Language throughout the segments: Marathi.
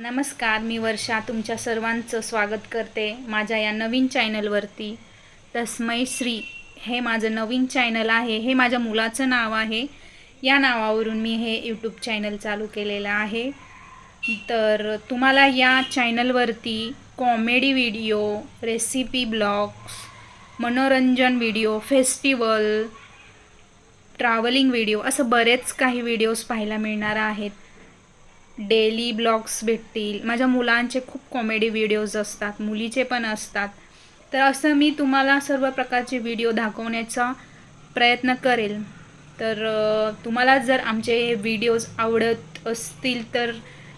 नमस्कार, मी वर्षा तुमच्या सर्वांचं स्वागत करते माझ्या या नवीन चॅनलवरती। तस्मै श्री हे माझं नवीन चॅनल आहे। हे माझ्या मुलाचं नाव आहे। या नावावरून मी हे यूट्यूब चॅनल चालू केलेलं आहे। तर तुम्हाला या चॅनलवरती कॉमेडी व्हिडिओ, रेसिपी ब्लॉग्स, मनोरंजन व्हिडिओ, फेस्टिवल, ट्रॅव्हलिंग व्हिडिओ असं बरेच काही व्हिडिओज पाहायला मिळणार आहेत। डेली ब्लॉग्स भेटतील। माझ्या मुलांचे खूप कॉमेडी व्हिडिओज असतात, मुलीचे पण असतात। तर असं मी तुम्हाला सर्व प्रकारचे व्हिडिओ दाखवण्याचा प्रयत्न करेल। तर तुम्हाला जर आमचे व्हिडिओज आवडत असतील तर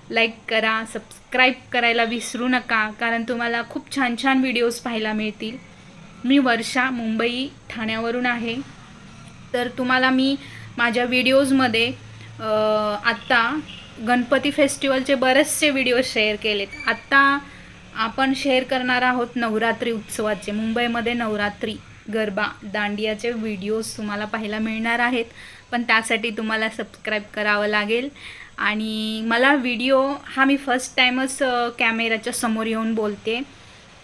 लाईक करा, सबस्क्राईब करायला विसरू नका, कारण तुम्हाला खूप छान छान व्हिडिओज पाहायला मिळतील। मी वर्षा, मुंबई ठाण्यावरून आहे। तर तुम्हाला मी माझ्या व्हिडिओजमध्ये आत्ता गणपती फेस्टिवलचे बरेचसे व्हिडिओ शेअर केलेत। आता आपण शेअर करणार आहोत नवरात्री उत्सवाचे। मुंबईमध्ये नवरात्री गरबा दांडियाचे व्हिडिओज तुम्हाला पाहायला मिळणार आहेत, पण त्यासाठी तुम्हाला सबस्क्राईब करावं लागेल। आणि मला व्हिडिओ हा मी फर्स्ट टाइमच कॅमेऱ्याच्या समोर येऊन बोलते,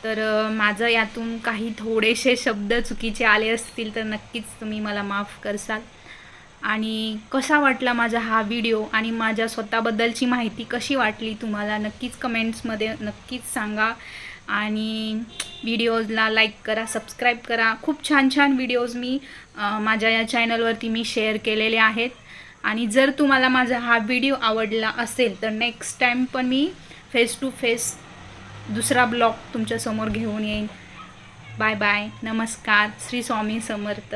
तर माझं यातून काही थोडेसे शब्द चुकीचे आले असतील तर नक्कीच तुम्ही मला माफ करसाल। आणि कसा वाटला माझा हा व्हिडिओ आणि माझ्या स्वतःबद्दलची माहिती कशी वाटली तुम्हाला नक्कीच कमेंट्समध्ये नक्कीच सांगा। आणि व्हिडिओजला लाईक करा, सबस्क्राईब करा। खूप छान छान व्हिडिओज मी माझ्या या चॅनलवरती मी शेअर केलेले आहेत। आणि जर तुम्हाला माझा हा व्हिडिओ आवडला असेल तर नेक्स्ट टाइम पण मी फेस टू फेस दुसरा ब्लॉग तुमच्यासमोर घेऊन येईन। बाय बाय, नमस्कार, श्री स्वामी समर्थ।